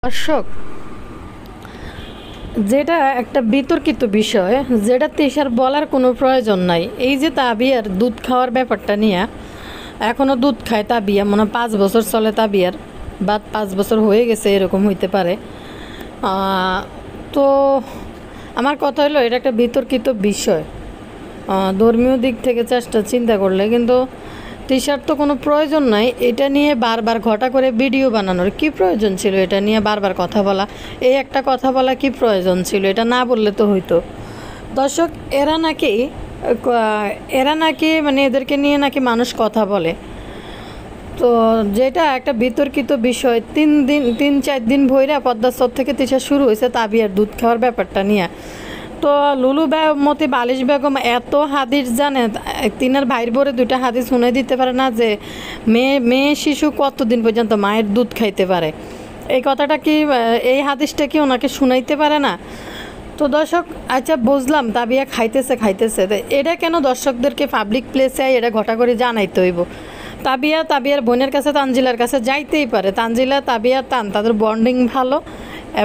দর্শক, যেটা একটা বিতর্কিত বিষয়, যেটা তিশার বলার কোনো প্রয়োজন নাই। এই যে তাবিয়ার দুধ খাওয়ার ব্যাপারটা নিয়ে, এখনও দুধ খায় তাবিয়া, মনে 5 বছর চলে তাবিয়ার, বা 5 বছর হয়ে গেছে, এরকম হইতে পারে। তো আমার কথা হলো, এটা একটা বিতর্কিত বিষয় ধর্মীয় দিক থেকে চিন্তা করলে, কিন্তু তিশার তো কোনো প্রয়োজন নাই এটা নিয়ে বারবার ঘটা করে ভিডিও বানানোর। কি প্রয়োজন ছিল এটা নিয়ে বারবার কথা বলা? এই একটা কথা বলা কি প্রয়োজন ছিল? এটা না বললে তো হইতো। দর্শক, এরা নাকি মানে এদেরকে নিয়ে নাকি মানুষ কথা বলে। তো যেটা একটা বিতর্কিত বিষয়, 3-4 দিন ভৈরা পদ্মাস্তর থেকে তিশা শুরু হয়েছে তাবিয়ার দুধ খাওয়ার ব্যাপারটা নিয়ে। তো লুলু মতি বালিশ বেগম এত হাদিস জানে, তিনার ভাইয়ের বরে 2টা হাদিস শুনে দিতে পারে না যে মেয়ে শিশু কতদিন পর্যন্ত মায়ের দুধ খাইতে পারে? এই কথাটা কি, এই হাদিসটা কি ওনাকে শুনাইতে পারে না? তো দর্শক, আচ্ছা বুঝলাম তাবিয়া খাইতেছে, এটা কেন দর্শকদেরকে পাবলিক প্লেসে এটা ঘটা করে জানাইতে হইব? তাবিয়ার বোনের কাছে, তানজিলার কাছে যাইতেই পারে। তানজিলা, তাবিয়া, তাদের বন্ডিং ভালো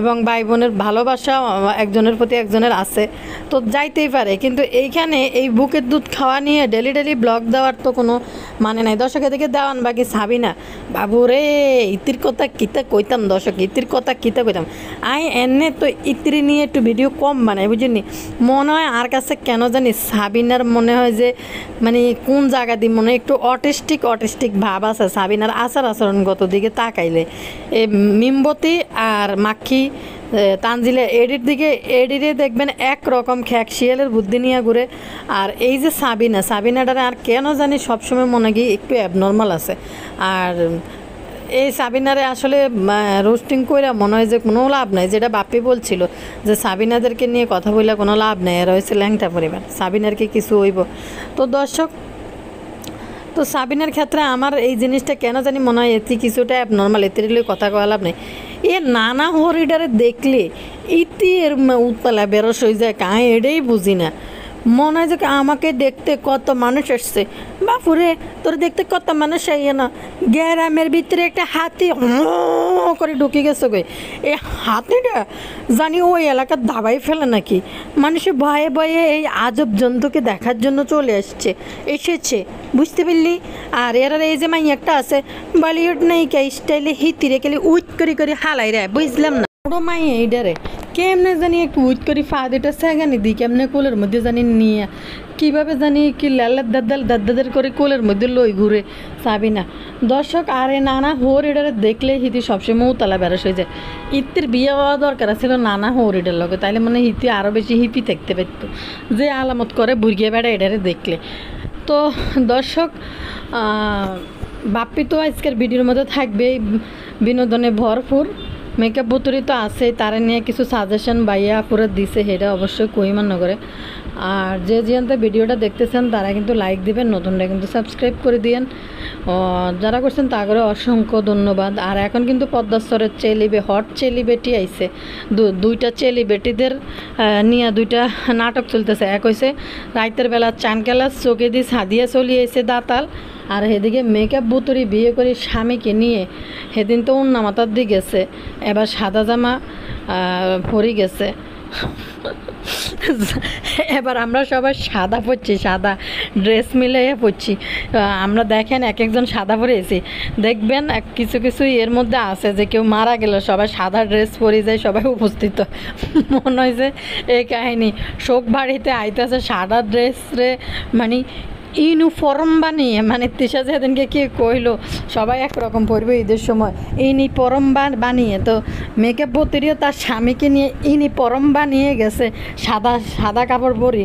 এবং ভাই বোনের ভালোবাসা একজনের প্রতি একজনের আছে, তো যাইতেই পারে। কিন্তু এইখানে এই বুকের দুধ খাওয়া নিয়ে ডেলি ব্লগ দেওয়ার তো কোনো মানে নাই। দর্শক, এদিকে দেওয়ান বাকি সাবিনা বাবু রে, ইতির কথা কিতা কইতাম। দর্শক, ইতির কথা কিতা কইতাম। এনে তো ইতিরি নিয়ে একটু ভিডিও কম বানাই, বুঝিনি। মনে হয় আর কাছে কেন জানি সাবিনার মনে হয় যে মানে কোন জায়গা দিয়ে মনে হয় একটু অটিস্টিক ভাব আছে সাবিনার আচরণগত দিকে তাকাইলে। এই মিমবতী আর মাক্ষী, তানজিলা এডিটে দেখবেন একরকম খ্যাক শিয়ালের বুদ্ধি নিয়ে ঘুরে। আর এই যে সাবিনাটারে আর কেন জানি সবসময় মনে গিয়ে একটু অ্যাবনর্মাল আছে। আর এই সাবিনারে আসলে রোস্টিং করে মনে হয় যে কোনো লাভ নাই। যেটা বাপ্পি বলছিল যে সাবিনাদেরকে নিয়ে কথা বললে কোনো লাভ নেই, এরা হয়েছে ল্যাংটা পরিবার, সাবিনারকে কিছু হইব। তো দর্শক, তো সাবিনার ক্ষেত্রে আমার এই জিনিসটা কেন জানি মনে হয় এটি কিছুটা অ্যাবনর্মাল, এতির কথা কওয়া লাভ নেই। এ নানা হরিডারে দেখলে ইতি এর উৎপালা বেরস হয়ে যায়, কাঁ এটাই বুঝি না। মনে হয় যে আমাকে দেখতে কত মানুষ এসছে। বাপুরে, তোর দেখতে কত মানুষ আইয়ে না, গ্রামের ভিতরে একটা হাতি করে ঢুকে গেছে গে। এই হাতিটা জানি ওই এলাকার দাবাই ফেলে নাকি, মানুষে ভয়ে এই আজব জন্তুকে দেখার জন্য চলে এসেছে, বুঝতে পারলি? আর এরা এই যে মাই একটা আছে বলিউড নায়িকা স্টাইলে হিতিরে গেলে উইট করে হালাই রে, বুঝলাম না ওটা মাই এইডারে কেমনে জানি একটু উইট করি ফাঁদিটা সেগানি দিই, কেমনে কোলের মধ্যে জানি নিয়ে কীভাবে জানি কি লাল্লার দাদাদের করে কোলের মধ্যে লই ঘুরে সাবিনা। দর্শক, আরে নানা হোর এটারে দেখলে হিতি সবসময় উতলা বেরস হয়ে যায়। ইতির বিয়ে হওয়া দরকার ছিল নানা হোর এটার লগে, তাইলে মানে হিতি আরও বেশি হিপি থাকতে পারত, যে আলামত করে বুড়িয়ে বেড়া এটারে দেখলে। তো দর্শক, বাপ্পি তো আজকের ভিডিওর মধ্যে থাকবে বিনোদনে ভরপুর। মেকআপ বুতুরি তো আছেই, তারা নিয়ে কিছু সাজেশন বাইয়া করে দিছে, সেটা অবশ্যই কইমান করে। আর যে যেতে ভিডিওটা দেখতেছেন তারা কিন্তু লাইক দিবেন, নতুনরা কিন্তু সাবস্ক্রাইব করে দিয়েন। যারা করছেন তা করে অসংখ্য ধন্যবাদ। আর এখন কিন্তু পদ্মাস্তরের হট চেলিবেটি আইছে, 2টা চেলিবেটিদের নিয়ে 2টা নাটক চলতেছে। এক হয়েছে রাইতের বেলা চান ক্লাস চোখে দিয়ে সাদিয়া চলিয়েছে দাতাল, আর এদিকে মেকআপ বুতুরি বিয়ে করে স্বামীকে নিয়ে সেদিন তো অন্য মাথার দিয়ে গেছে, এবার সাদা জামা পরে গেছে। এবার আমরা সবাই সাদা পরছি, সাদা ড্রেস মিলিয়ে পরছি আমরা। দেখেন এক একজন সাদা পরে এসি, দেখবেন কিছু এর মধ্যে আছে যে কেউ মারা গেল সবাই সাদা ড্রেস পরে যায়, সবাই উপস্থিত। মনে হয় যে এই কাহিনী শোক বাড়িতে আইতেছে সাদা ড্রেস রে, মানে ইউনিফর্ম বানিয়ে, মানে তিশা যেদিনকে কি কইলো সবাই একরকম পরবে ঈদের সময়, ইউনিফর্ম বানিয়ে। তো মেকআপ বতিরিও তার স্বামীকে নিয়ে ইউনিফর্ম বানিয়ে গেছে সাদা কাপড় পরি।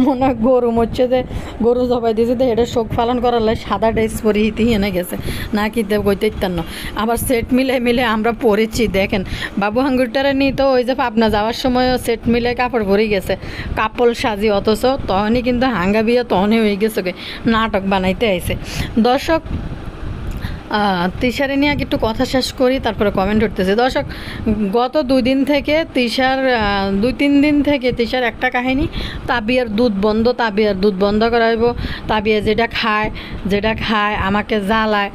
মনে হয় গরু মরছে, যে গরু জবাই দিয়েছে, তো এটা শোক পালন করার লাই সাদা ড্রেস পরি হিতে এনে গেছে না কি কইতে ইত্যান্ন। আবার সেট মিলে আমরা পরেছি। দেখেন বাবু হাঙ্গুরটারে নিয়ে তো ওই যে পাবনা যাওয়ার সময়ও সেট মিলে কাপড় পরে গেছে, কাপড় সাজি, অথচ তখনই কিন্তু হাঙ্গা বিয়ে তখনই হয়ে গেছে, নাটক বানাইতে আইছে। দর্শক, তিশারে নিয়ে একটু কথা শেষ করি, তারপরে কমেন্ট উঠতেছে। দর্শক, গত 2-3 দিন থেকে তিশার একটা কাহিনী, তাবিয়ার দুধ বন্ধ করাইব, তাবিয়া যেটা খায় আমাকে জ্বালায়।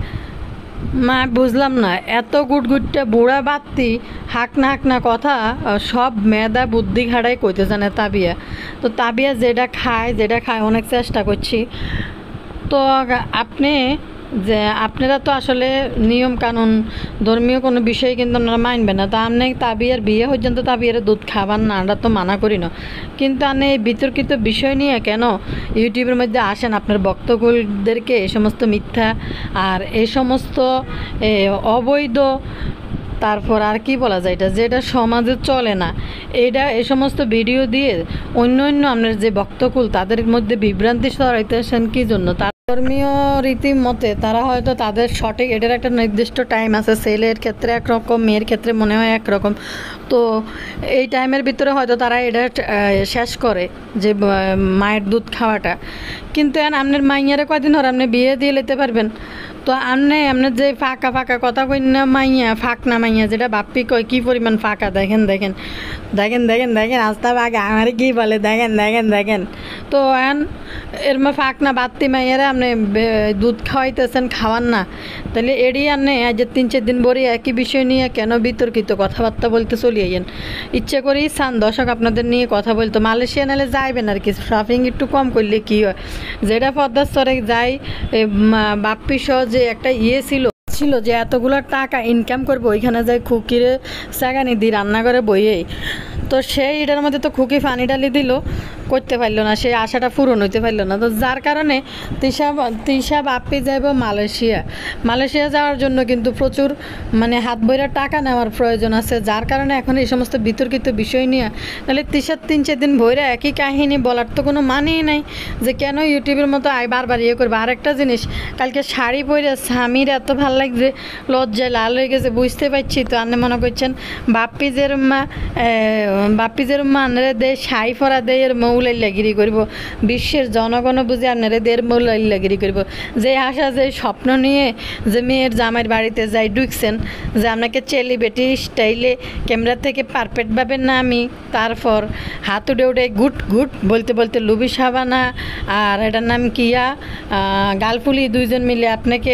মা বুঝলাম না, এত গুটগুটটা বুড়া বাত্তি হাক না কথা সব মেধা বুদ্ধি খাড়াই কইতে জানে তাবিয়া। তো তাবিয়া যেটা খায় অনেক চেষ্টা করছি। তো আপনি যে আপনারা তো আসলে নিয়ম কানুন ধর্মীয় কোনো বিষয় কিন্তু আপনারা মানবেন না। তা আপনি তাবিয়ার বিয়ে পর্যন্ত তাবিয়ার দুধ খাবার না, আমরা তো মানা করি না, কিন্তু আপনি এই বিতর্কিত বিষয় নিয়ে কেন ইউটিউবের মধ্যে আসেন? আপনার ভক্তকুলদেরকে এই সমস্ত মিথ্যা আর এই সমস্ত অবৈধ, তারপর আর কি বলা যায়, যেটা সমাজে চলে না, এই সমস্ত ভিডিও দিয়ে অন্য আপনার যে ভক্তকুল তাদের মধ্যে বিভ্রান্তি ছড়াইতেছেন কী জন্য? তার ধর্মীয় রীতি মতে তারা হয়তো তাদের সঠিক এটার একটা নির্দিষ্ট টাইম আছে, ছেলের ক্ষেত্রে একরকম, মেয়ের ক্ষেত্রে মনে হয় একরকম। তো এই টাইমের ভিতরে হয়তো তারা এটা শেষ করে যে মায়ের দুধ খাওয়াটা। কিন্তু আপনার মাইয়ারে কয়দিন ধরে আপনি বিয়ে দিয়ে নিতে পারবেন? তো আপনার যে ফাঁকা কথা কই না মাইয়া, ফাঁক না মাইয়া যেটা বাপ্পি কয়, কী পরিমাণ ফাঁকা দেখেন দেখেন দেখেন দেখেন দেখেন আস্তা আগে আমার কী বলে দেখেন দেখেন দেখেন। তো এর ফাঁক না বাত্তি মাইয়ারে আপনি দুধ খাওয়াইতেছেন, খাওয়ান না, তাহলে এড়ি আপনি আজ 3-4 দিন পরে একই বিষয় নিয়ে কেন বিতর্কিত কথাবার্তা বলতে চলিয়েন? ইচ্ছে করেই চান দর্শক আপনাদের নিয়ে কথা বলতো। মালয়েশিয়া নাহলে যাইবেন আর কি, শপিং একটু কম করলে কী হয়, যেটা পদ্মাস্তরে যাই বাপ্পি সহ যে একটা ছিল যে এতগুলো টাকা ইনকাম করবো, ওইখানে যাই খুকিরে চাগানি দিই রান্নাঘরে বইয়েই। তো সেই এটার মধ্যে তো খুকি ফানি ডালি দিল, করতে পারলো না, সেই আশাটা পূরণ হইতে পারলো না। তো যার কারণে তৃষা বাপ্পি যাইব মালয়েশিয়া যাওয়ার জন্য কিন্তু প্রচুর মানে হাত বইরা টাকা নেওয়ার প্রয়োজন আছে। যার কারণে এখন এই সমস্ত বিতর্কিত বিষয় নিয়ে, তাহলে তৃষার 3-4 দিন ভইরা একই কাহিনী বলার তো কোনো মানেই নাই, যে কেন ইউটিউবের মতো বারবার ইয়ে করবে। আর একটা জিনিস, কালকে শাড়ি পরে স্বামীর এত ভাল লাগছে, লজ্জায় লাল হয়ে গেছে, বুঝতে পারছি। তো আপনি মনে করছেন বাপ্পি যেরম্মা আনারে দে শাড়ি পরা দেয় এর মৌলাইল্লাগিরি করব, বিশ্বের জনগণ বুঝে আপনারা দের মৌলাইল্লাগিরি করব। যে আশা যে স্বপ্ন নিয়ে যে মেয়ের জামাইয়ের বাড়িতে যাই ঢুকছেন, যে আপনাকে চেলিবেটি স্টাইলে ক্যামেরা থেকে পারফেক্টভাবে নামি, তারপর হাত উঠে গুট গুট বলতে বলতে লুবি সাবানা আর এটার নাম কিয়া গালফুলি দুইজন মিলে আপনাকে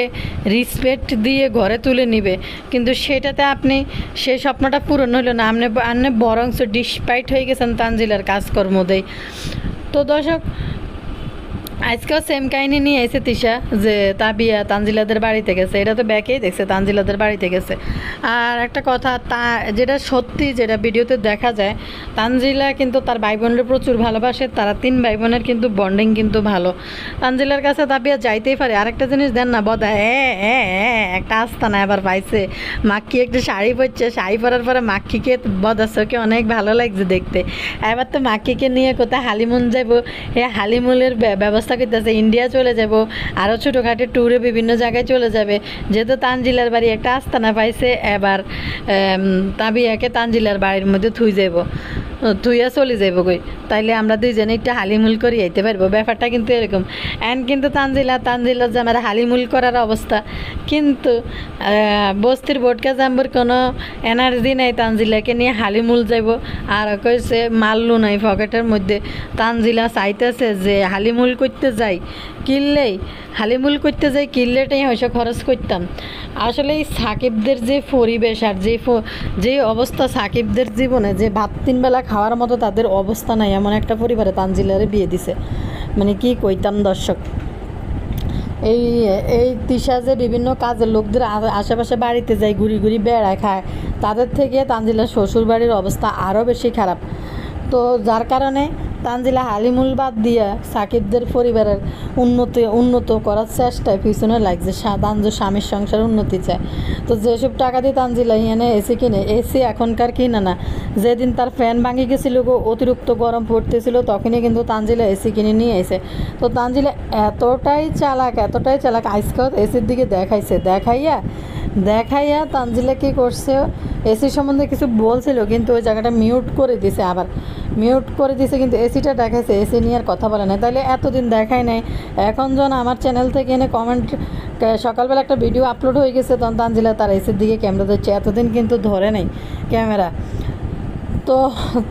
রিসপেক্ট দিয়ে ঘরে তুলে নিবে, কিন্তু সেটাতে আপনি সেই স্বপ্নটা পূরণ হলো না। আপনি বরঞ্চ ডিসপাইট হয়ে গেছেন তানজিলার কাজকর্ম দেয়। তো দর্শক আজকেও সেম কাহিনী নিয়ে এসে তৃষা, যে তাবিয়া তানজিলাদের বাড়িতে গেছে, এটা তো ব্যাকেই দেখছে তানজিলাদের বাড়িতে গেছে। আর একটা কথা, যেটা সত্যি, যেটা ভিডিওতে দেখা যায়, তানজিলা কিন্তু তার ভাই বোনের প্রচুর ভালোবাসে, তারা 3 ভাই বোনের কিন্তু বন্ডিং কিন্তু ভালো। তানজিলার কাছে তাবিয়া যাইতেই পারে। আরেকটা জিনিস দেন না বদা একটা আস্তানা এবার পাইছে, মাক্কি একটা শাড়ি পরছে, শাড়ি পরার পরে মাক্কিকে বদার চোখে অনেক ভালো লাগছে দেখতে। এবার তো মাক্কিকে নিয়ে কোথায় হালিমুন যাবো, হালিমুলের ব্যবস্থা করতেছে, ইন্ডিয়া চলে যাব, আরও ছোটোখাটো ট্যুরে বিভিন্ন জায়গায় চলে যাবে। যেহেতু তানজিলার বাড়ি একটা আস্তানা পাইছে, এবার তাবিয়াকে তানজিলার বাড়ির মধ্যে থুইয়া চলে যাইব কই, তাইলে আমরা দুইজনে একটু হালিমুল করি আইতে পারবো। ব্যাপারটা কিন্তু এরকম। কিন্তু তানজিলার যে আমার হালিমুল করার অবস্থা, কিন্তু বস্তির বোটকা জাম্বুর কোনো এনার্জি নেই তানজিলাকে নিয়ে হালিমুল যাইব। আর কইছে মাল্লু নাই পকেটের মধ্যে। তানজিলা চাইতেছে যে হালিমুল করতে যাই, হালিমুল করতে যাই কিনলেটাই হয়তো খরচ করতাম। আসলে এই সাকিবদের যে পরিবেশ আর যে অবস্থা সাকিবদের জীবনে, যে ভাত 3 বেলা খাওয়ার মতো তাদের অবস্থা নাই, এমন একটা পরিবারে তানজিলারে বিয়ে দিছে। মানে কি কইতাম দর্শক, এই তৃষা যে বিভিন্ন কাজের লোকদের আশেপাশে বাড়িতে যায়, ঘুরি বেড়ায় খায়, তাদের থেকে তানজিলার শ্বশুর বাড়ির অবস্থা আরও বেশি খারাপ। তো যার কারণে তানজিলা হালিমুল বাদ দিয়া সাকিবদের পরিবারের উন্নত করার চেষ্টায় পিছনে লাগছে। স্বামীর সংসারের উন্নতি চায়। তো যেসব টাকা দিয়ে তানজিলা এনে এসি কিনে, এসি এখনকার কিনে না, যেদিন তার ফ্যান ভাঙি গেছিল, অতিরিক্ত গরম পড়তেছিল, তখনই কিন্তু তানজিলা এসি কিনে নিয়ে এসে। তো তানজিলা এতটাই চালাক আজকেও এসির দিকে দেখাইয়া তানজিলা কী করছে, এসি সম্বন্ধে কিছু বলছিল, কিন্তু ওই জায়গাটা মিউট করে দিছে, কিন্তু এসিটা দেখাইছে, এসি নিয়ে আর কথা বলে না। তাহলে এতদিন দেখায় নাই, এখন যখন আমার চ্যানেল থেকে এনে কমেন্ট, সকালবেলা একটা ভিডিও আপলোড হয়ে গেছে, তখন তানজিলা তার এসির দিকে ক্যামেরা ধরছে, এতদিন কিন্তু ধরে নাই ক্যামেরা। তো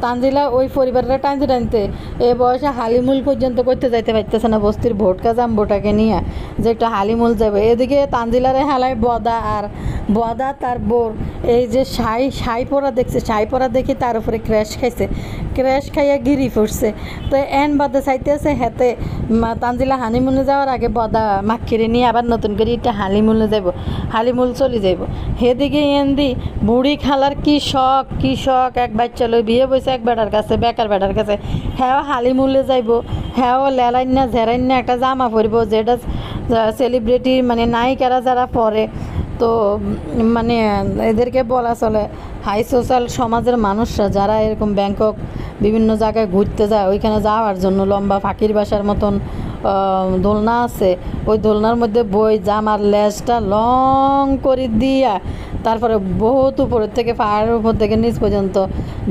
তানজিলা ওই পরিবারটা টানতে টানতে এ বয়সে হালিমুল পর্যন্ত করতে যাইতে পারতেছে না বস্তির ভোটকা জাম্বোটাকে নিয়ে যে একটা হালিমুল যাবে। এদিকে তানজিলারে হেলায় বদা, আর বদা তার বোর এই যে সাই পরা দেখছে, সাই পরা দেখি তার উপরে ক্র্যাশ খাইছে, ক্র্যাশ খাইয়া গিরি পড়ছে। তো এন বাদে চাইতেছে হেতে তানজিলা হানিমুনে যাওয়ার আগে বদা মাখিরে নিয়ে আবার নতুন করে এটা হালিমুলে যাব, হালিমুল চলে যাব। সেদিকে এনদি বুড়ি খালার কি শখ এক বাচ্চা লই বিয়ে বসে এক বেটার কাছে, বেকার বেটার কাছে। হ্যাঁ হালিমুলে যাইব, হ্যাঁ লেলাইনা ঝেরাইনা একটা জামা পরব যেটা সেলিব্রিটি মানে নায়িকারা যারা পরে। তো মানে এদেরকে বলা চলে হাই সোশ্যাল সমাজের মানুষরা যারা এরকম ব্যাংকক বিভিন্ন জায়গায় ঘুরতে যায়, ওইখানে যাওয়ার জন্য লম্বা ফাঁকির বাসার মতন দোলনা আছে, ওই দোলনার মধ্যে বই জামার লেজটা লং করে দিয়া তারপরে বহুত উপরের থেকে পাহাড়ের উপর থেকে নিচ পর্যন্ত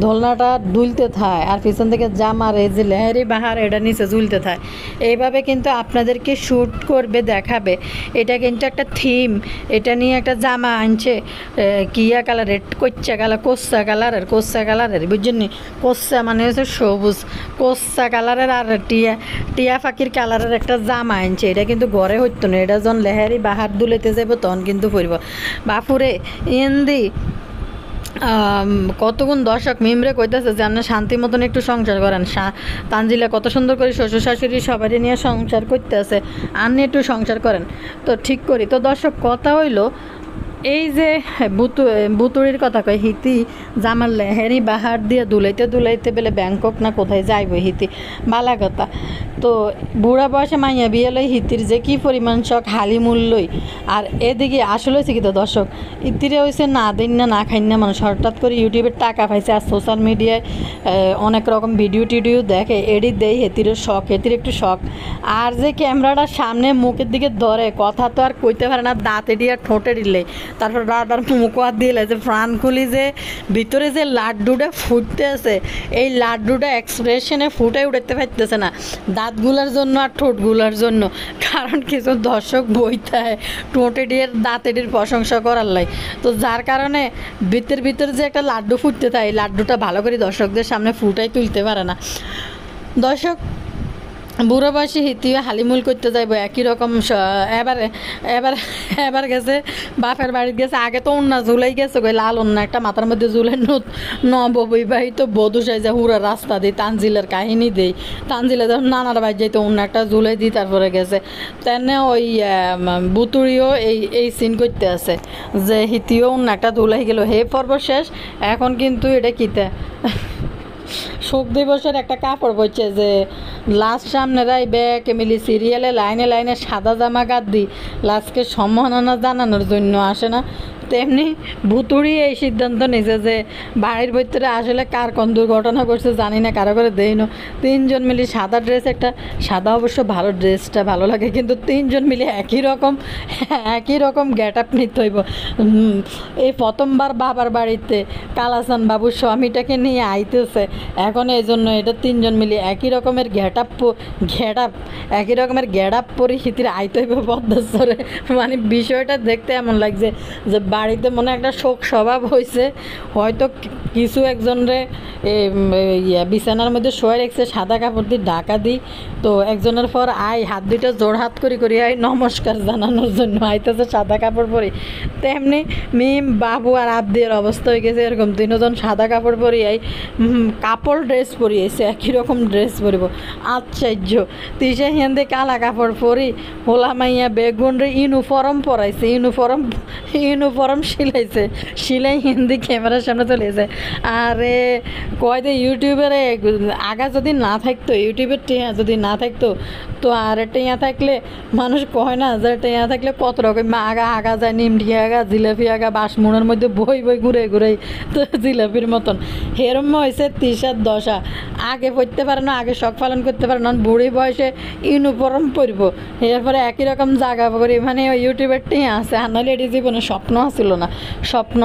দোলনাটা দুলতে থাকে, আর পিছন থেকে জামার এই যে লেহেরি বাহার এটা নিচে ঝুলতে থাকে। এইভাবে কিন্তু আপনাদেরকে শ্যুট করবে, দেখাবে। এটা কিন্তু একটা থিম, এটা নিয়ে একটা জামা আনছে কিয়া কালারের, কোচ্চা কালারের বুঝছেন নি? কোচ্চা মানে হচ্ছে সবুজ, কোচ্চা কালারের আর টিয়া ফাঁকির কালারের একটা জামা আনছে। এটা কিন্তু ঘরে হইতো না, এটা যখন লেহেরি বাহার দুলেতে যাবো তখন কিন্তু পরব। বাপুরে এন্দি কতগুণ দর্শক মিমরে কইতেছে যে আপনি শান্তি মতন একটু সংসার করেন। তানজিলা কত সুন্দর করে শ্বশুর শাশুড়ি সবারই নিয়ে সংসার করতে আছে, আপনি একটু সংসার করেন। তো ঠিক করি। তো দর্শক কথা হইলো এই যে বুতুড়ির কথা কয় হিতি জামার লেহেরি বাহার দিয়ে দুলাইতে বেলে ব্যাংকক না কোথায় যাইব হিতি, বালা কথা। তো বুড়া বয়সে মাইয়া বিয়ে লই হিতির যে কি পরিমাণ শখ হালিমুল্যই। আর এদিকে আসলে হয়েছে কি তো দর্শক, ইতিরে হয়েছে না দিন না খাইন না মানুষ হঠাৎ করে ইউটিউবের টাকা পাইছে, আর সোশ্যাল মিডিয়ায় অনেক রকম ভিডিও টিডিও দেখে, এডিট দেয়, হেতিরও শখ, হেতির একটু শখ। আর যে ক্যামেরাটার সামনে মুখের দিকে ধরে কথা তো আর কইতে পারে না, দাঁতে দিয়ে আর ঠোঁটে দিলে তারপর রাতার মুখ হাত দিলে যে প্রাণ খুলি যে ভিতরে যে লাড্ডুটা ফুটতে আছে, এই লাড্ডুটা এক্সপ্রেশনে ফুটে উঠতে পারতেছে না দাঁতগুলার জন্য আর ঠোঁটগুলার জন্য। কারণ কিছু দর্শক বইতে ঠোঁটেডির দাঁতেডির প্রশংসা করার লাই। তো যার কারণে ভিতরে যে একটা লাড্ডু ফুটতে থাকে, এই লাড্ডুটা ভালো করে দর্শকদের সামনে ফুটাই তুলতে পারে না। দর্শক বুড়ো বয়সে হিতিও হালিমুল করতে যাইব একই রকম। এবার গেছে বাপের বাড়িতে গেছে, আগে তো অন্য ঝুলাই গেছে গো, লাল অন্য একটা মাথার মধ্যে ঝুলে নববিবাহিত বধূ সাইজা হুরা রাস্তা দিই, তানজিলের কাহিনী দেই, তানজিলে যখন নানার বাড়ি যাইতো অন্য একটা ঝুলাই দিই তারপরে গেছে। তেনে ওই বুতুড়িও এই সিন করতে আছে যে হিতিও অন্য একটা ঝুলাই গেল। হে পর্ব শেষ, এখন কিন্তু এটা কিতে শোক দিবসের একটা কাপড় বইছে যে লাস্ট সামনে রাইবে মিলি সিরিয়ালে লাইনে লাইনে সাদা জামা গাদ্দি লাস্টকে সম্মাননা জানানোর জন্য আসে না, তেমনি ভুতুড়ি এই সিদ্ধান্ত নিয়েছে যে বাড়ির ভিতরে আসলে কার কোন দুর্ঘটনা করছে জানি না, কারো করে দেইনো, তিনজন মিলি সাদা ড্রেস, একটা সাদা অবশ্য ভালো, ড্রেসটা ভালো লাগে, কিন্তু তিনজন মিলে একই রকম গেট আপ নিতে হইব। এই প্রথমবার বাবার বাড়িতে কালাসান বাবুর স্বামীটাকে নিয়ে আইতেছে, এখন এই জন্য এটা তিনজন মিলে একই রকমের একই রকমের গেট আপ পরিস্থিতির আইতে হইব পদ্মেশ্বরে। মানে বিষয়টা দেখতে এমন লাগছে যে বাড়িতে মনে একটা শোক স্বভাব হয়েছে, হয়তো কিছু একজনরে বিছানার মধ্যে শোয়া রেখেছে সাদা কাপড় দিয়ে ঢাকা দিই, তো একজনের পর হাত দুইটা জোড় হাত করি নমস্কার জানানোর জন্য আইতেছে সাদা কাপড় পরি। তেমনি মিম বাবু আর আব্দের অবস্থা হয়ে গেছে এরকম, তিনজন সাদা কাপড় পরি কাপড় ড্রেস পরিয়েছে, একই রকম ড্রেস পরিব আশ্চর্য। তিসে হিন্দে কালা কাপড় পরি হোলা মাইয়া বেগুন রে ইউনিফর্ম পরাইছে, ইউনিফর্ম সিলাই হিন্দি ক্যামেরার সামনে চলে এসে। আরে কয় যে ইউটিউবের আগা যদি না থাকতো, ইউটিউবের টেয়া যদি না থাকতো, তো আর টেয়া থাকলে মানুষ কয় না যে টেয়া থাকলে কত রকম আগা যায়, নিমডি আগা, জিলাপি আগা, বাঁশমুড়ের মধ্যে বই ঘুরে তো জিলাপির মতন হেরম হয়েছে 30-10 আগে পড়তে পারে না, আগে শখ পালন করতে পারে না, বুড়ি বয়সে ইউনিফর্ম পরবো, এরপরে একই রকম জায়গা করি। মানে ইউটিউবের টেয়া আছে, আনালে এটি জীবনে স্বপ্ন আসছিল না, স্বপ্ন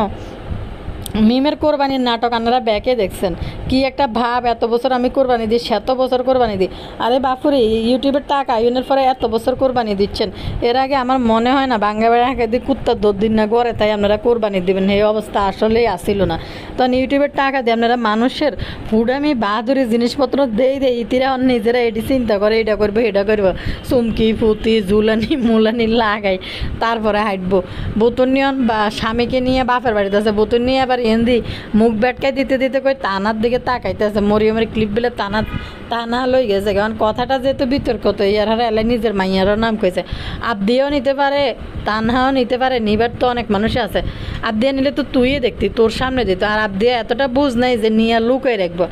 মিমের কোরবানির নাটক আপনারা ব্যাকে দেখছেন, কি একটা ভাব, এত বছর আমি কোরবানি দিই, এত বছর কোরবানি দিই। আরে বাপুরে, ইউটিউবের টাকা ইউনের পরে এত বছর কোরবানি দিচ্ছেন, এর আগে আমার মনে হয় না বাঙ্গা বেড়া হাঁকে দিয়ে কুত্তার দোর দিন না গড়ে, তাই আপনারা কোরবানি দেবেন, এই অবস্থা আসলেই আসিল না। তখন ইউটিউবের টাকা দিয়ে আপনারা মানুষের হুডামি বাহাদুরি জিনিসপত্র দেই ইতিরা নিজেরা এটি চিন্তা করে, এটা করবো এটা করবো, চুমকি ফুতি জুলানি মুলানি লাগাই তারপরে হাঁটবো। বোতল নিয়ন বা স্বামীকে নিয়ে বাপের বাড়িতে আছে, বোতল নিয়ে আবার এন্দি মুখ ব্যাটকাই দিতে দিতে কই তানার দিকে তাকাইতেছে, মরিয়মের ক্লিপ বেলে টানা লই গেছে। কারণ কথাটা যেহেতু বিতর্ক, তো ইয়ার হারে এলাই নিজের মাইয়ারও নাম কইছে। আবদিও নিতে পারে, তানহাও নিতে পারে, নিবার তো অনেক মানুষ আছে। আবদিয়া নিলে তো তুইই দেখতি, তোর সামনে দিত। আর আবদিয়া এতটা বুঝ নাই যে নিয়ে লুকাই রাখবো,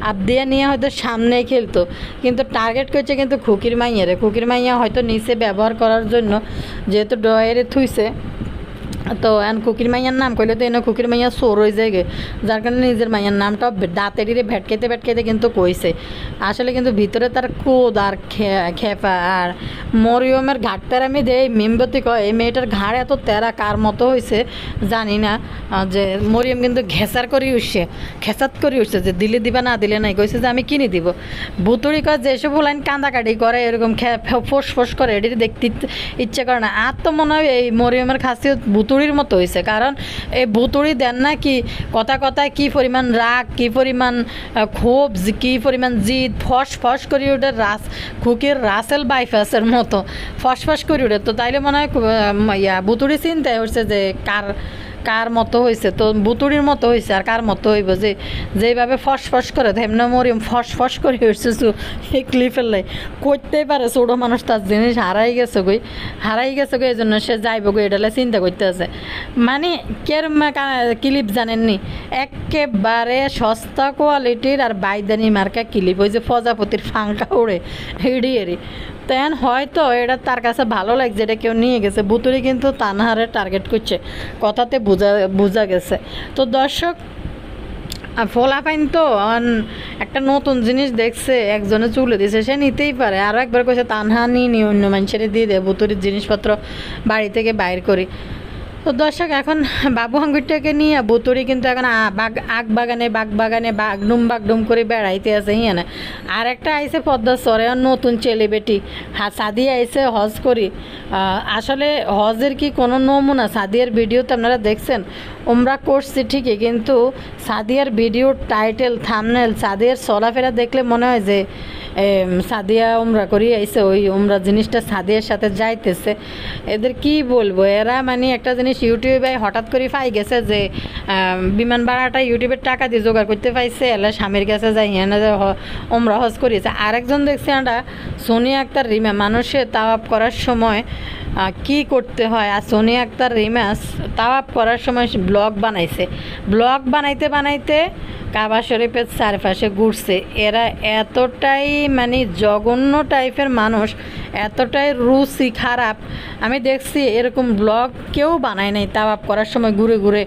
আবদিয়া নিয়ে হয়তো সামনেই খেলতো, কিন্তু টার্গেট করছে কিন্তু খুকির মাইয়ারে। খুকির মাইয়া হয়তো নিচে ব্যবহার করার জন্য যেহেতু ডয়ারে থুইছে, তো এখন কুকির মাইয়ার নাম কইলে তো এনে কুকির মাইয়া সোর হয়ে যায়, যার কারণে নিজের মাইয়ার নামটাও দাঁতেরিরে ভেটকেতে কিন্তু কইছে। আসলে কিন্তু ভিতরে তার কোদ আর খেপা। আর মরিয়মের ঘাট তেরামি দেয় মেমবতী কয়, এই মেয়েটার ঘাড় এত তেরা কার মতো হয়েছে জানি না, যে মরিয়ম কিন্তু ঘেঁচার করি উঠছে, খেঁচাত করি উঠছে যে দিলে দিবা না দিলে নাই, কইছে যে আমি কিনে দিব। বুতুড়ি কয় যেসব লাইন কান্দাকাটি করে এরকম ফোস ফোস করে, এটি দেখতে ইচ্ছে করে না। আর তো মনে হয় এই মরিয়মের খাসিয়ত ভুতুড়ির মতো হয়েছে, কারণ এই ভুতুড়ি দেন না কি কথায় কি পরিমাণ রাগ, কি পরিমাণ ক্ষোভ, কি পরিমাণ জিদ, ফস ফস করে ওঠে খুকির রাসেল বাইফাসের মতো ফস ফস করে ওঠে। তো তাইলে মনে হয় ভুতুড়ি চিন্তায় হচ্ছে যে কার মতো হয়েছে, তো বুতুড়ির মতো হয়েছে। আর কার মতো হইব যে যেভাবে ফস করে তেমনি মরিয়ম ফস করে হয়েছে এই ক্লিপের লাই করতেই পারে। ছোটো মানুষ তার জিনিস হারাই গেছে গই এই জন্য সে যাইব গই, এটালে চিন্তা করতে আছে। মানে ক্লিপ জানেননি, একেবারে সস্তা কোয়ালিটির আর বাইদানি মার্কা ক্লিপ, ওই যে প্রজাপতির ফাঙ্কা উড়ে এড়ি তেন হয়তো এটা তার কাছে ভালো লাগছে, এটা কেউ নিয়ে গেছে। বুতুরি কিন্তু তানহারে টার্গেট করছে, কথাতে বোঝা গেছে। তো দর্শক, ফোলাফাইন তো একটা নতুন জিনিস দেখছে, একজনে চুলে দিছে, সে নিতেই পারে। আরও একবার কইছে তানহা নিয়ে অন্য মানুষের দিয়ে দেয়, বুতুরির জিনিসপত্র বাড়ি থেকে বাইর করি। তো দর্শক, এখন বাবু হাঙ্গুরটাকে নিয়ে বুতুরি কিন্তু এখন বাগ বাগানে বাগডুম করে বেড়াইতে আছে হিয়ানে। আর একটা আইসে পদ্মা সরে নতুন ছেলে বেটি সাদিয়া আইসে হজ করি। আসলে হজের কি কোনো নমুনা? সাদিয়ার ভিডিওতে আপনারা দেখছেন, ওমরা করছি ঠিকই, কিন্তু সাদিয়ার ভিডিওর টাইটেল থাম্বনেল, সাদিয়ার চলাফেরা দেখলে মনে হয় যে সাদিয়া উমরা করি আইসে, ওই উমরা জিনিসটা সাদিয়ার সাথে যাইতেছে। এদের কি বলবো, এরা মানে একটা জিনিস ইউটিউবে হঠাৎ করে পাই গেছে যে বিমান ভাড়াটা ইউটিউবের টাকা দিয়ে জোগাড় করতে পাইছে, এলা স্বামীর কাছে যাই এনে উমরা হজ করিয়েছে। আরেকজন দেখছি আমরা সোনিয়া আক্তার রিমা, মানুষে তাওয়াব করার সময় কি করতে হয়, আর সোনিয়া আক্তার রিমা তাওয়াব করার সময় ব্লগ বানাইছে, ব্লগ বানাইতে কাবা শরীফের চারপাশে ঘুরছে। এরা এতটাই মানে জঘন্য টাইপের মানুষ, এতটাই রুচি খারাপ। আমি দেখছি এরকম ব্লগ কেউ বানায় নাই, তাওয়াব করার সময় ঘুরে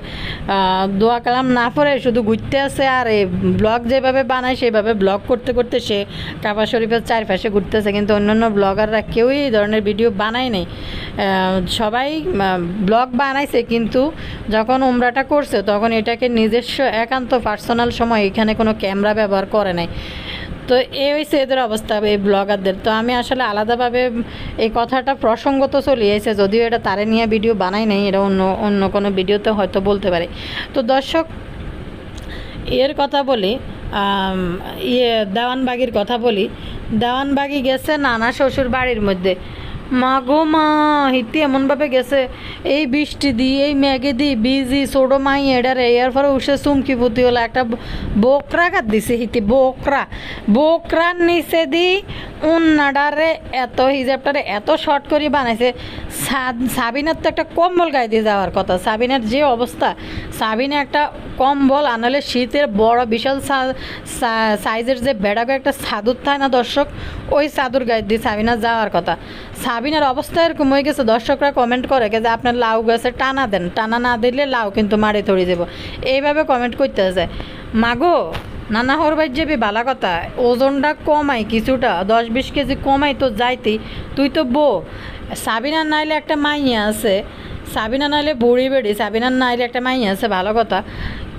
দোয়া কালাম না পড়ে শুধু ঘুরতে আছে। আর এই ব্লগ যেভাবে বানায় সেভাবে ব্লগ করতে সে কাবা শরীফের চারপাশে ঘুরতেছে, কিন্তু অন্যান্য ব্লগাররা কেউই এই ধরনের ভিডিও বানায় নাই। সবাই ব্লগ বানাইছে, কিন্তু যখন উমরাটা করছে তখন এটাকে নিজস্ব একান্ত পার্সোনাল সময়, এখানে কোনো ক্যামেরা ব্যবহার করে নাই। তো এই হয়েছে এদের অবস্থা, এই ব্লগারদের। তো আমি আসলে আলাদাভাবে এই কথাটা প্রসঙ্গত চলে এসেছে, যদিও এটা তারে নিয়ে ভিডিও বানাই নাই, এটা অন্য কোনো ভিডিওতে হয়তো বলতে পারে। তো দর্শক, এর কথা বলি, দেওয়ানবাগির কথা বলি। দেওয়ানবাগি গেছে নানা শ্বশুর বাড়ির মধ্যে, মা গো মা, হিতি এমনভাবে গেছে এই বৃষ্টি দিই, এই ম্যাগে দিই বিজি ছোটো মাই এডারে, এর পরে উঠে চুমকি পুতি হলো একটা বোকরা কাট দিছে, হিতি বোকরার নিচে দি উন্নাডারে এত হিজাবটারে এত শর্ট করে বানাইছে। সাবিনার তো একটা কম্বল গায়ে দিয়ে যাওয়ার কথা, সাবিনার যে অবস্থা, সাবিনা একটা কম্বল আনালে শীতের বড় বিশাল সাইজের যে বেড়াকে একটা চাদর থাকে না দর্শক, ওই চাদর গায়ে দিয়ে সাবিনা যাওয়ার কথা। সাবিনার অবস্থা এরকম হয়ে গেছে, দর্শকরা কমেন্ট করে যে আপনার লাউ গাছে টানা দেন, টানা না দিলে লাউ কিন্তু মারে ধরে যাব, এইভাবে কমেন্ট করতে আছে। মাগো নানা হরবাই যাবি বালা কথা, ওজনটা কমাই কিছুটা, 10-20 কেজি কমাই তো যাইতেই, তুই তো সাবিনার নাইলে একটা মাইয়া আছে, সাবিনা নাইলে বুড়ি বেড়ি, সাবিনার নাইলে একটা মাইয়া আছে ভালো কথা,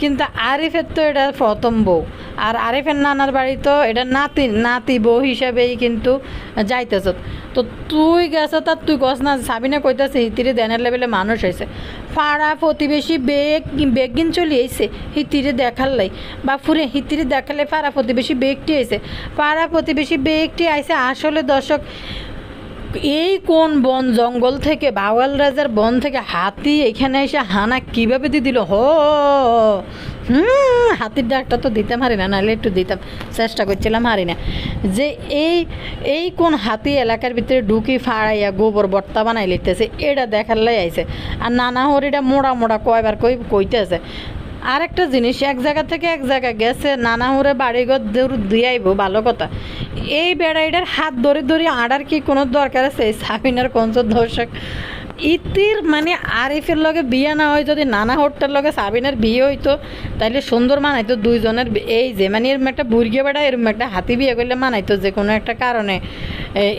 কিন্তু আরিফের তো এটা প্রথম বউ, আর আরিফের নানার বাড়ি তো এটা নাতি বউ হিসাবেই কিন্তু যাইতেছ। তো তুই গেছ তার তুই গছ না, সাবিনা কইতাছে হিতিরে দেনের লেভেলে মানুষ হয়েছে, পাড়া প্রতিবেশী বেগিন চলে আইছে হিতিরে দেখার লাই, বা ফুরে হিতিরে দেখালে পাড়া প্রতিবেশী বেগটি আইছে, পাড়া প্রতিবেশী বেগটি আইছে। আসলে দর্শক, এই কোন বন জঙ্গল থেকে, বাওয়াল রাজার বন থেকে হাতি এখানে এসে হানা কীভাবে দিয়ে দিল? হাতির ডাকটা তো দিতাম হারি না, নাহলে একটু দিতাম, চেষ্টা করছিলাম হারি না। যে এই কোন হাতি এলাকার ভিতরে ঢুকি ফাড়াইয়া গোবর বর্তা বানাই লিখতেছে, এটা দেখার লাই আইছে। আর নানা হরিটা মোড়া কয়বার কইতেছে। আরেকটা জিনিস, এক জায়গা থেকে এক জায়গা গেছে, নানা হরে বাড়িঘর দিয়ে আইব, ভালো কথা। এই বেড়াইটার হাত ধরে আড়ার কি কোনো দরকার আছে? সাবিনার কঞ্চ দর্শক, ইতির মানে আরিফের লগে বিয়ে না হয়, যদি নানা হরটার লগে সাবিনার বিয়ে হইতো তাইলে সুন্দর মানাইতো দুইজনের। এই যে মানে এরম একটা বুর্গে বেড়া, এরম একটা হাতি বিয়ে করলে মানাইতো যে কোনো একটা কারণে,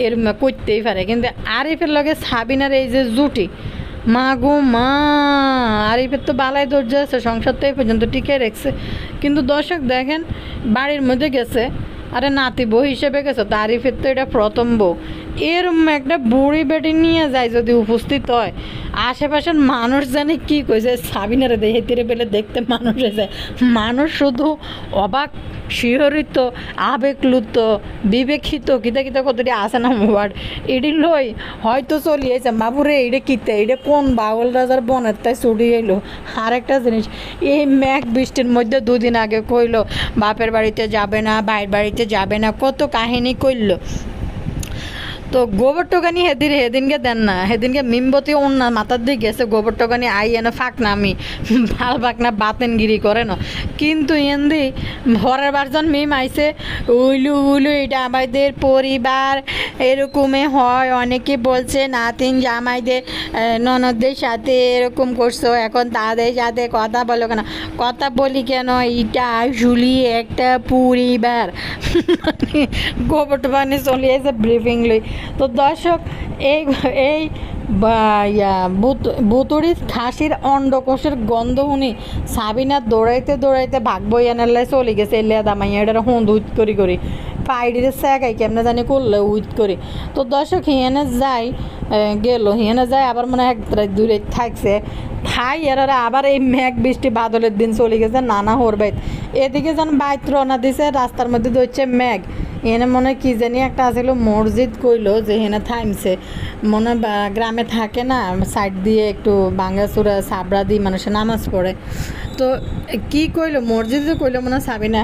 এরম করতেই পারে। কিন্তু আরিফের লগে সাবিনার এই যে জুটি, মা গো মা, আরিফের তো বালাই ধৈর্য আছে, সংসার তো এই পর্যন্ত টিকে রেখেছে। কিন্তু দর্শক দেখেন, বাড়ির মধ্যে গেছে, আরে নাতি বউ হিসেবে গেছে তো, আরিফের তো এটা প্রথম বউ। এরম একটা বুড়ি বেটি নিয়ে যায় যদি উপস্থিত হয়, আশেপাশের মানুষ জানে কি কইছে, সাবিনারে দেখে তীরে পেলে দেখতে মানুষ যায়, মানুষ শুধু অবাক, শিহরিত, আবেগলুত, বিবেকিত, কিতা কতটি আসে না ওয়ার্ড, এটি লই হয়তো চলিয়েছে বাবুরে, এটা কিতে, এটা কোন বাউল রাজার বনের তাই ছুটি এলো। আরেকটা জিনিস, এই মেঘ বৃষ্টির মধ্যে দুদিন আগে কইলো বাপের বাড়িতে যাবে না, বাইরের বাড়িতে যাবে না, কত কাহিনী কইলো। তো গোবর টোকানি হেদিনকে দেন না, হেদিনকে মিমবতী অন্য মাথার দিকে গেছে, গোবর টোকানি আই এনে ফাঁক না, আমি ভাল ফাঁক না বাতেনগিরি করে না। কিন্তু এন্দি ভরের বারজন মিম আইছে, উইলু এটা আমাদের পরিবার এরকমে হয়, অনেকে বলছে নাতিন জামাইদের ননদদের সাথে এরকম করছো, এখন তাদের সাথে কথা বলো কেন? কথা বলি কেন, এটা আসলে একটা পরিবার। গোবর টোকানি চলে এসে ব্রিফিং লই। তো দর্শক, এই বুতুড়ি খাসির অন্ডকোষের গন্ধ শুনি সাবিনা দৌড়াইতে ভাগ বই আনার চলে গেছে, এলিয়া দামাইয়া এটা হুঁদ উইট করি পাইডিরে স্যাকাই কেমনে জানি করলে উইট করি। তো দর্শক, হিয়ানে যাই হিয়ানে যায়, আবার মনে হয় এক দূরে থাকছে থাই, এরা আবার এই মেঘ বৃষ্টি বাদলের দিন চলে গেছে নানা হোর বাইত। এদিকে যেন বাইত রওনা দিছে, রাস্তার মধ্যে ধরছে মেঘ। এনে মনে কি জানি একটা আসলে মসজিদ কইলো যে হেনে থামছে, মনে গ্রামে থাকে না, সাইড দিয়ে একটু বাঙ্গাচুরা সাবড়া দিয়ে মানুষের নামাজ পড়ে। তো কি কইলো, মসজিদে কইলো মনে সাবিনা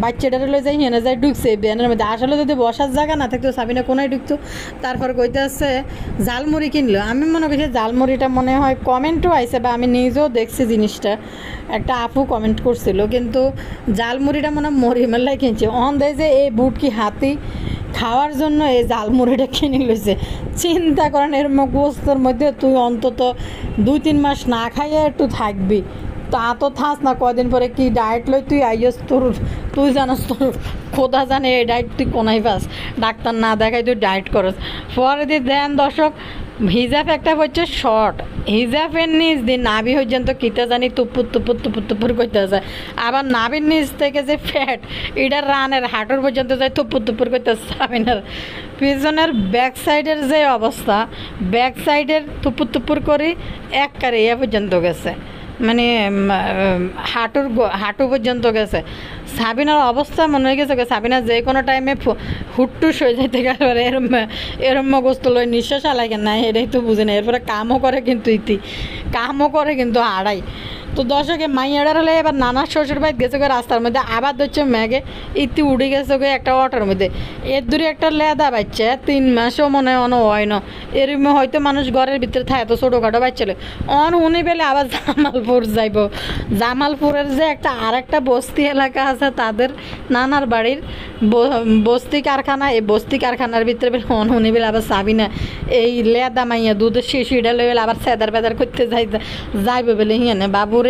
বাচ্চাটারে লয়ে যাই হেনে যাই ঢুকছে ব্যানের মধ্যে। আসলে যদি বসার জায়গা না থাকতো সাবিনা কোনায় ঢুকতো। তারপর কইতে আসছে জালমুড়ি কিনলো। আমি মনে করছি জালমুড়িটা মনে হয় কমেন্টও আইছে, বা আমি নিজেও দেখছি জিনিসটা, একটা আপু কমেন্ট করছিল। কিন্তু জালমুড়িটা মনে হয় মরি মেলায় কিনছে, অন দেয় যে এই বুটকি হাতি খাওয়ার জন্য এই জালমুড়িটা কিনে লইছে। চিন্তা করেন, এর গোস্তর মধ্যে তুই অন্তত 2-3 মাস না খাইয়ে একটু থাকবি, তা তো থাস না, কদিন পরে কি ডায়েট লই তুই আইস, তুই জানাস, তোর খোদা জানে এই ডায়েট তুই কোনাই পাস, ডাক্তার না দেখাই তুই ডায়েট করস। পরে দিয়ে দেন দর্শক, হিজাব একটা হচ্ছে শর্ট, হিজাবের নিচ দিয়ে নাভি পর্যন্ত কিতা জানি তুপুর করতে যায়, আবার নাভির নিচ থেকে যে ফ্যাট এটা রানের হাঁটুর পর্যন্ত যায় তুপুর করতে যাবে না। পিছনের ব্যাক সাইডের যে অবস্থা, ব্যাক সাইডের তুপুর করে একবারে ইয়ে পর্যন্ত গেছে, মানে হাঁটু পর্যন্ত গেছে। সাবিনার অবস্থা মনে হয়ে গেছে সাবিনা যে কোনো টাইমে হুটটুস হয়ে যাইতে গেলে এরম গোস্ত লয় নিঃশ্বাস আলাগে না, এটাই তো বুঝে না। এরপরে কামও করে কিন্তু আড়াই। তো দর্শকে মাইয়াডার হলে এবার নানা শ্বশুর বাড়ি গেছে রাস্তার মধ্যে, আবার ধরছে ম্যাগে ইতি উঠে গেছে একটা অটোর মধ্যে, এর দূরে একটা লেদা বাচ্চা 3 মাসও মনে হয় না, এরম হয়তো মানুষ ঘরের ভিতরে থাকে, এত ছোটোখাটো বাচ্চালে উনি পেলে আবার জামালপুর যাইব। জামালপুরের যে আরেকটা বস্তি এলাকা আছে তাদের নানার বাড়ির বস্তি কারখানা, এই বস্তি কারখানার ভিতরে বেলে উনি বেলে আবার সাবিনা এই লেদা মাইয়া দুধের শিশিটা লয়ে বেলে আবার সেদার করতে যাইবে বেলে হিয়ানে বাবুরে।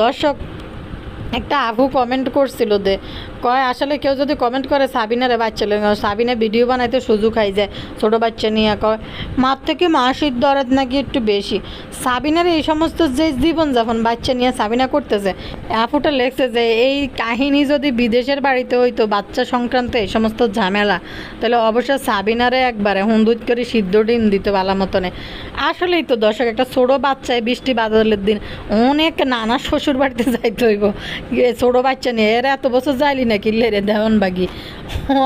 দর্শক, একটা আপু কমেন্ট করছিল কয় আসলে কেউ যদি কমেন্ট করে সাবিনারে বাচ্চা লেগে, সাবিনা ভিডিও বানাইতে সুযোগ খাই যায় ছোটো বাচ্চা নিয়ে, কয় মার থেকে মাসির দরদ নাকি একটু বেশি। সাবিনার এই সমস্ত যে জীবনযাপন বাচ্চা নিয়ে সাবিনা করতেছে, আপুটা লেখছে যে এই কাহিনী যদি বিদেশের বাড়িতে হইতো বাচ্চা সংক্রান্ত এই সমস্ত ঝামেলা, তাহলে অবশ্য সাবিনারে একবারে হুন্দুত করে সিদ্ধ ডিম দিত বালা মতনে। আসলেই তো দর্শক, একটা ছোটো বাচ্চায় বৃষ্টি বাদলের দিন অনেক নানা শ্বশুর বাড়িতে যাইতে হইব ছোটো বাচ্চা নিয়ে। এরা এত বছর যাইলি নাকি লেরে দেওয়ান বাগি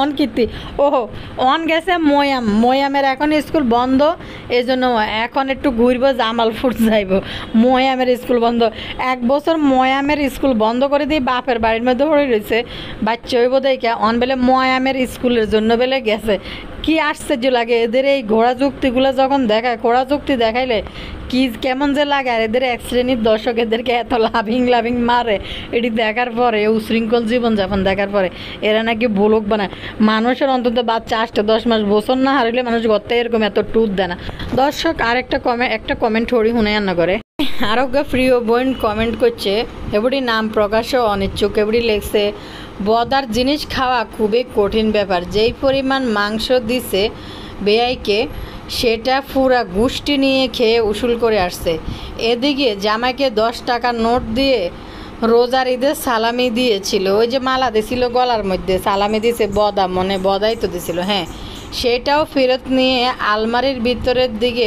অন কীর্তি। ওহো অন গেছে ময়ামের এখন স্কুল বন্ধ, এই জন্য এখন একটু ঘুরবো, জামালপুর যাইব। ময়ামের স্কুল বন্ধ, 1 বছর ময়ামের স্কুল বন্ধ করে দিয়ে বাপের বাড়ির মধ্যে পড়ে রয়েছে বাচ্চা হইব দেখে। অন বেলে ময়ামের স্কুলের জন্য বেলে গেছে। কি আশ্চর্য লাগে এদের এই ঘোড়া যুক্তিগুলো যখন দেখায়, ঘোড়া যুক্তি দেখাইলে কি কেমন যে লাগে। আর এদের এক শ্রেণীর দর্শক এদেরকে এত লাভিং মারে এটি দেখার পরে, উশৃঙ্খল জীবনযাপন দেখার পরে। এরা নাকি ব্লগ বানায়। মানুষের অন্তত বাচ্চা 8-10 মাস বছর না হারিলে মানুষ গর্তে এরকম এত টুথ দেয় না। দর্শক আরেকটা একটা কমেন্ট হরি শুনে আন্না করে আরোগ্য প্রিয় বোন কমেন্ট করছে, এবারই নাম প্রকাশও অনিচ্ছুক। এবারই লেখছে বদার জিনিস খাওয়া খুবই কঠিন ব্যাপার। যেই পরিমাণ মাংস দিছে বেয়াইকে সেটা পুরা গোষ্ঠী নিয়ে খেয়ে উসুল করে আসছে। এদিকে জামাইকে 10 টাকার নোট দিয়ে রোজার ঈদের সালামি দিয়েছিল, ওই যে মালা দিয়েছিল গলার মধ্যে, সালামি দিয়েছে বদা, মনে বদাই তো দিয়েছিল, হ্যাঁ, সেটাও ফেরত নিয়ে আলমারির ভিতরের দিকে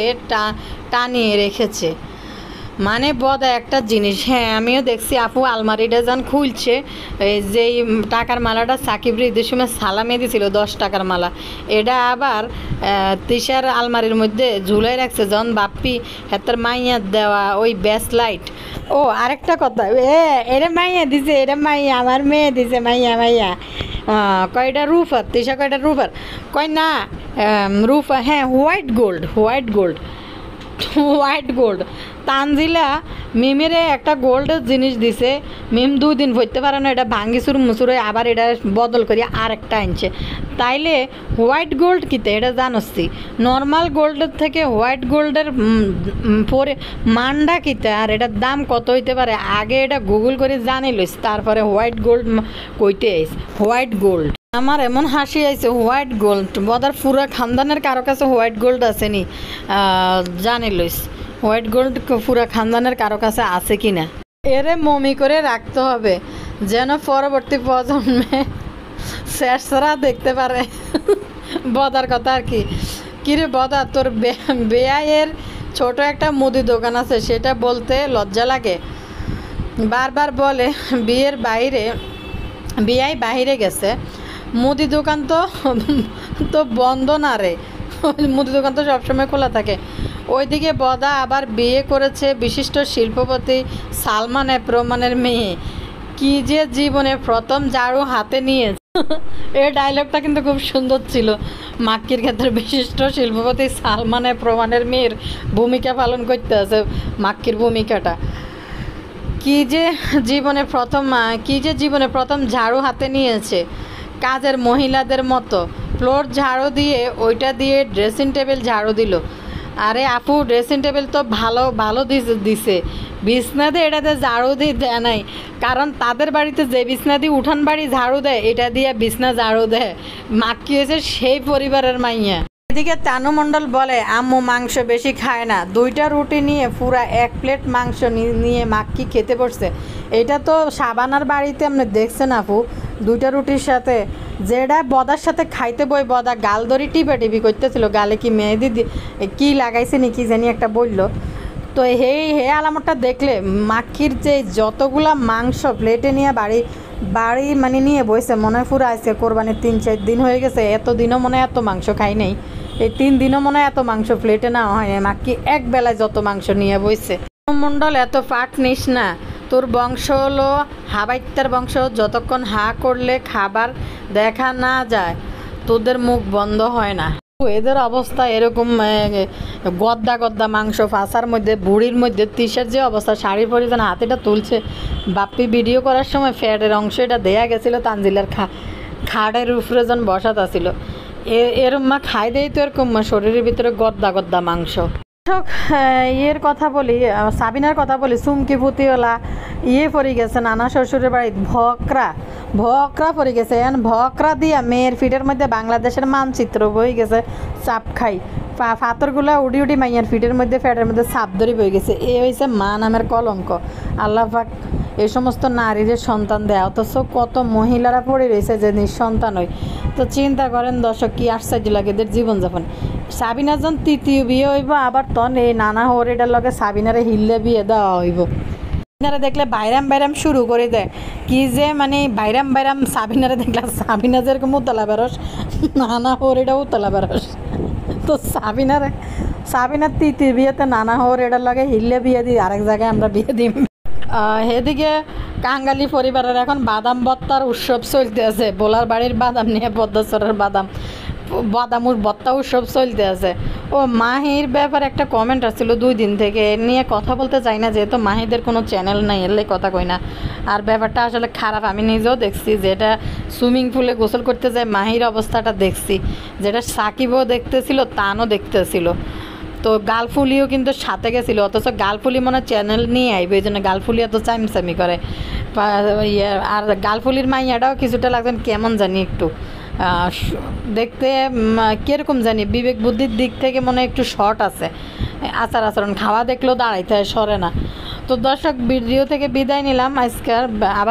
টানিয়ে রেখেছে। মানে বদা একটা জিনিস। হ্যাঁ আমিও দেখছি আপু আলমারিটা যখন খুলছে, যেই টাকার মালাটা সাকিব ঈদের সময় সালামে দিয়েছিল 10 টাকার মালা, এটা আবার তিশার আলমারির মধ্যে ঝুলাই রাখছে যখন বাপ্পি হেতার মাইয়ার দেওয়া ওই ব্যাস লাইট। ও আরেকটা কথা, এটা মাইয়া দিছে, এটা মাইয়া আমার মেয়ে দিছে, মাইয়া কয়টা রুফার, তিশা কয়টা রুফার, কয় না রুফা, হ্যাঁ হোয়াইট গোল্ড। তানজিলা মিমেরে একটা গোল্ডের জিনিস দিছে, মিম 2 দিন ভরতে পারে না, এটা ভাঙ্গি মুসুরে আবার এটা বদল করিয়া আরেকটা আনছে। তাইলে হোয়াইট গোল্ড কিতে এটা জানছি, নর্মাল গোল্ডের থেকে হোয়াইট গোল্ডের পরে মানটা কিতে আর এটার দাম কত হইতে পারে আগে এটা গুগল করে জানি লইস, তারপরে হোয়াইট গোল্ড কইতে আইস। হোয়াইট গোল্ড আমার এমন হাসি আইছে, হোয়াইট গোল্ড বদার পুরা খানদানের কারো কাছে হোয়াইট গোল্ড আছে নি জানি লইস, হোয়াইট গোল্ড পুরা খানদানের কারো কাছে আছে কি না। এরে মমি করে রাখতে হবে যেন পরবর্তী প্রজন্মে শেষরা দেখতে পারে বদার কথা আর কি। কিরে বদা, তোর বেয়াইয়ের ছোট একটা মুদি দোকান আছে, সেটা বলতে লজ্জা লাগে। বারবার বলে বিয়াই বাইরে গেছে, মুদি দোকান তো বন্ধ না রে, মুদি দোকান তো সবসময় খোলা থাকে। ওইদিকে বদা আবার বিয়ে করেছে বিশিষ্ট শিল্পপতি সালমান রহমানের মেয়ে, কি যে জীবনে প্রথম ঝাড়ু হাতে নিয়েছে। এই ডায়লগটা কিন্তু খুব সুন্দর ছিল। মাক্কির ক্ষেত্রে বিশিষ্ট শিল্পপতি সালমান রহমানের মেয়ের ভূমিকা পালন করতে আছে, মাক্কির ভূমিকাটা। কি যে জীবনে প্রথম ঝাড়ু হাতে নিয়েছে, কাজের মহিলাদের মতো ফ্লোর ঝাড়ু দিয়ে ওইটা দিয়ে ড্রেসিং টেবিল ঝাড়ু দিল। আরে আপু ড্রেসিং টেবিল তো ভালো দিছে, বিছনা দিয়ে এটাতে ঝাড়ু দিয়ে দেয় নাই, কারণ তাদের বাড়িতে যে বিছনা দিয়ে উঠান বাড়ি ঝাড়ু দেয় এটা দিয়ে বিছনা ঝাড়ু দেয়। মাক্কি হয়েছে সেই পরিবারের মাইয়া। এদিকে তানু মণ্ডল বলে আম্মু মাংস বেশি খায় না, 2টা রুটি নিয়ে পুরা 1 প্লেট মাংস নিয়ে মাক্কি খেতে পড়ছে। এটা তো সাবানার বাড়িতে আপনি দেখছেন আপু, 2টা রুটির সাথে যেটা বদার সাথে খাইতে বই বদা গাল ধরি টিপি করতেছিল, গালে কি মেহেদি কি লাগাইছে নি কি জানি একটা বললো। তো হে আলামতটা দেখলে মাক্কির যে যতগুলা মাংস প্লেটে নিয়ে বাড়ি মানে নিয়ে বইছে, মনে হয় পুরো আসছে কোরবানির 3-4 দিন হয়ে গেছে, এত দিনও মনে হয় এত মাংস খাই নেই, এই 3 দিনও মনে হয় এত মাংস প্লেটে নেওয়া হয় না। মাক্কি এক বেলায় যত মাংস নিয়ে বইছে। মণ্ডল এত পাট নিস না, তোর বংশ হলো হাবাইত্যার বংশ, যতক্ষণ হা করলে খাবার দেখা না যায় তোদের মুখ বন্ধ হয় না। এদের অবস্থা এরকম, গদ্দা মাংস ফাঁসার মধ্যে, বুড়ির মধ্যে তিসের যে অবস্থা, শাড়ি পরে যেন হাতিটা তুলছে। বাপ্পি ভিডিও করার সময় ফ্যাটের অংশ এটা দেয়া গেছিলো তানজিলার খাড়ের উপরে যেন বসাত ছিল, এরম মা খাই দেয় তো এরকম শরীরের ভিতরে গদ্দা মাংস। ইয়ের কথা বলি, সাবিনার কথা বলি, চুমকি পুতিওলা পড়ে গেছে নানা শ্বশুরের বাড়ি, ভকরা পড়ে গেছে, এখন ভকরা দিয়া মেয়ের ফিটের মধ্যে বাংলাদেশের মানচিত্র বই গেছে, চাপ খাই ফাতরগুলা উড়ি উড়ি মাইয়ার ফিটের মধ্যে ফ্যাটের মধ্যে চাপ ধরে বই গেছে। এ হয়েছে মা নামের কলঙ্ক। আল্লাহ পাক এই সমস্ত নারীদের সন্তান দেয়, অথচ কত মহিলারা পড়ে রয়েছে যে নিঃসন্তান হয়। তো চিন্তা করেন দর্শক, কি আশ্চর্য লাগে এদের জীবনযাপন। সাবিনার যখন তৃতীয় বিয়ে হইব, আবার তখন এই নানা হরিটার লগে সাবিনারে হিল্লে বিয়ে দেওয়া হইব। সাবিনারে দেখলে বাইরাম বাইরাম শুরু করে দেয়, কি যে মানে বাইরাম বাইরাম। সাবিনারে দেখলে সাবিনা যেরকম উতলা বেরস, নানা হরিটাও উতলা বেরস। তো সাবিনার তৃতীয় বিয়েতে নানা হরিটার লগে হিল্লে বিয়ে দিই, আরেক জায়গায় আমরা বিয়ে দিই। এদিকে কাঙ্গালি পরিবারের এখন বাদাম ভর্তার উৎসব চলতে আছে। বোলার বাড়ির বাদাম নিয়ে পদ্মাচরের বাদামুর ভর্তা উৎসব চলতে আছে। ও মাহির ব্যাপারে একটা কমেন্ট আসছিল 2 দিন থেকে, এ নিয়ে কথা বলতে চাই না, যেহেতু মাহিদের কোনো চ্যানেল নাই, এলে কথা কই না। আর ব্যাপারটা আসলে খারাপ, আমি নিজেও দেখছি, যেটা সুইমিং পুলে গোসল করতে যায় মাহির অবস্থাটা দেখছি, যেটা সাকিবও দেখতেছিল, তানও দেখতেছিল। তো গালফুলিও কিন্তু সাথে গেছিলো, অথচ গালফুলি মনে চ্যানেল নিয়ে আইবে, এই জন্য গালফুলি এত চাইমচামি করে। আর গালফুলির মাইয়াটাও কিছুটা লাগবেন কেমন জানি একটু দেখতে, কীরকম জানি বিবেক বুদ্ধির দিক থেকে মনে একটু শর্ট আছে, আচার আচরণ খাওয়া দেখলেও দাঁড়াইতে হয়, সরে না। তো দর্শক, ভিডিও থেকে বিদায় নিলাম আজকের। আবার